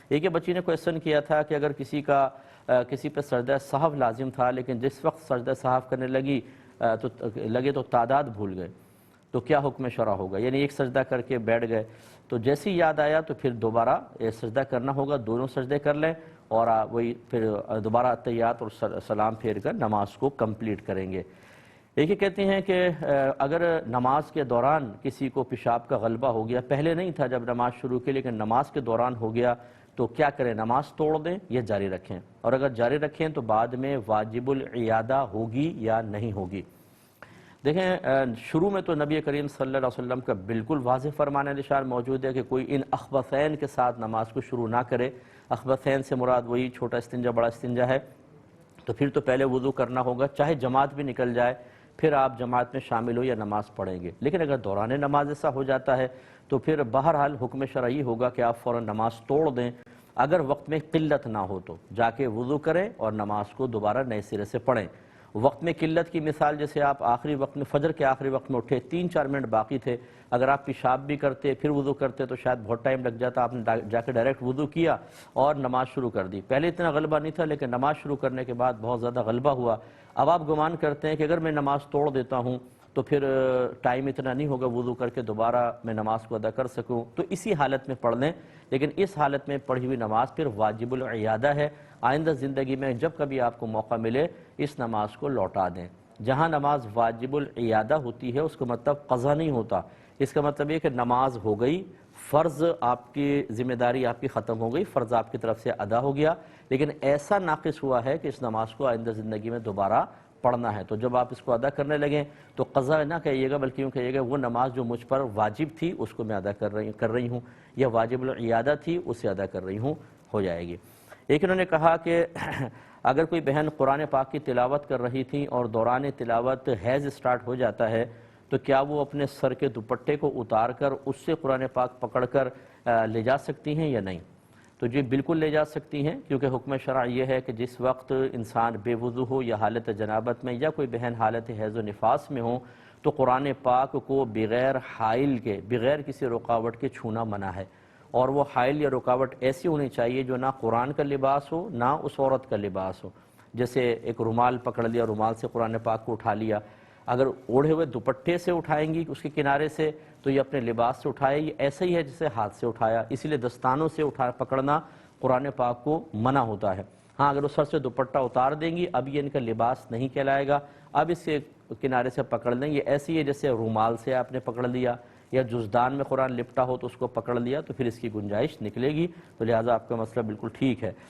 ایک یہ بچی نے کویسچن کیا تھا کہ اگر کسی پہ سجدہ سہو لازم تھا لیکن جس وقت سجدہ سہو کرنے لگے تو تعداد بھول گئے، تو کیا حکم شرع ہوگا؟ یعنی ایک سجدہ کر کے بیٹھ گئے تو جیسے ہی یاد آیا تو پھر دوبارہ سجدہ کرنا ہوگا، دونوں سجدے کر لیں اور وہی پھر دوبارہ تحیات اور سلام پھیر کر نماز کو کمپلیٹ کریں گے۔ ایک یہ کہتے ہیں کہ اگر نماز کے دوران کسی کو پیشاب کا غلبہ ہو گیا، پہلے نہیں تھا جب نماز شروع کی لیکن نماز کے دوران ہو گیا، تو کیا کریں؟ نماز توڑ دیں یا جاری رکھیں؟ اور اگر جاری رکھیں تو بعد میں واجب العیادہ ہوگی یا نہیں ہوگی؟ دیکھیں، شروع میں تو نبی کریم صلی اللہ علیہ وسلم کا بالکل واضح فرمان نشان موجود ہے کہ کوئی ان اخبثین کے ساتھ نماز کو شروع نہ کرے۔ اخبثین سے مراد وہی چھوٹا استنجا بڑا استنجا ہے، تو پھر تو پہلے وضو کرنا ہوگا، چاہے جماعت بھی نکل جائے پھر آپ جماعت میں شامل ہو یا نماز پڑھیں گے۔ لیکن اگر دوران نماز ایسا ہو جاتا ہے تو پھر بہرحال حکم شرعی ہوگا کہ آپ فوراً نماز توڑ دیں۔ اگر وقت میں قلت نہ ہو تو جا کے وضو کریں اور نماز کو دوبارہ نئے سرے سے پڑھیں۔ وقت میں قلت کی مثال جیسے آپ آخری وقت میں فجر کے آخری وقت میں اٹھے، 3-4 منٹ باقی تھے، اگر آپ پیشاب بھی کرتے پھر وضو کرتے تو شاید بہت ٹائم لگ جاتا، آپ نے جا کے ڈائریکٹ وضو کیا اور نماز شروع کر دی۔ پہلے اتنا غلبہ نہیں تھا لیکن نماز شروع کرنے کے بعد بہت زیادہ غلبہ ہوا۔ اب آپ گمان کرتے ہیں کہ اگر میں نماز توڑ دیتا ہوں تو پھر ٹائم اتنا نہیں ہوگا وضو کر کے دوبارہ میں نماز کو ادا کر سکوں، تو اسی حالت میں پڑھ لیں، لیکن اس حالت میں پڑھی ہوئی نماز پھر واجب العیادہ ہے۔ آئندہ زندگی میں جب کبھی آپ کو موقع ملے اس نماز کو لوٹا دیں۔ جہاں نماز واجب العیادہ ہوتی ہے اس کا مطلب قضا نہیں ہوتا، اس کا مطلب یہ کہ نماز ہو گئی، فرض آپ کی ذمہ داری آپ کی ختم ہو گئی، فرض آپ کی طرف سے ادا ہو گیا، لیکن ایسا ناقص ہوا ہے کہ اس نماز کو آئندہ زندگی میں دوبارہ پڑھنا ہے۔ تو جب آپ اس کو ادا کرنے لگیں تو قضا نہ کہیے گا بلکہ یوں کہیے گا وہ نماز جو مجھ پر واجب تھی اس کو میں ادا کر رہی ہوں، یا واجب العیادہ تھی اسے ادا کر رہی ہوں، ہو جائے گی۔ ایک انہوں نے کہا کہ اگر کوئی بہن قرآن پاک کی تلاوت کر رہی تھی اور دوران تلاوت حیض سٹارٹ ہو جاتا ہے تو کیا وہ اپنے سر کے دوپٹے کو اتار کر اس سے قرآن پاک پکڑ کر لے جا سکتی ہیں یا نہیں؟ تو جی بالکل لے جا سکتی ہیں، کیونکہ حکم شرع یہ ہے کہ جس وقت انسان بے وضو ہو یا حالت جنابت میں یا کوئی بہن حالت حیض و نفاس میں ہو تو قرآن پاک کو بغیر حائل کے، بغیر کسی رکاوٹ کے چھونا منع ہے، اور وہ حائل یا رکاوٹ ایسی ہونی چاہیے جو نہ قرآن کا لباس ہو نہ اس عورت کا لباس ہو۔ جیسے ایک رومال پکڑ لیا، رومال سے قرآن پاک کو اٹھا لیا، اگر اوڑھے ہوئے دوپٹے سے اٹھائیں گی اس کے کنارے سے تو یہ اپنے لباس سے اٹھائے، یہ ایسا ہی ہے جسے ہاتھ سے اٹھایا، اسی لیے دستانوں سے پکڑنا قرآن پاک کو منع ہوتا ہے۔ ہاں اگر اس سر سے دوپٹہ اتار دیں گی اب یہ ان کا لباس نہیں کہلائے گا، اب اس کے کنارے سے پکڑ لیں، یہ ایسی ہے جیسے رومال سے آپ نے پکڑ لیا یا جزدان میں قرآن لپٹا ہو تو اس کو پکڑ لیا، تو پھر اس کی گنجائش نکلے گی، تو لہٰذا آپ کا مسئلہ بالکل ٹھیک ہے۔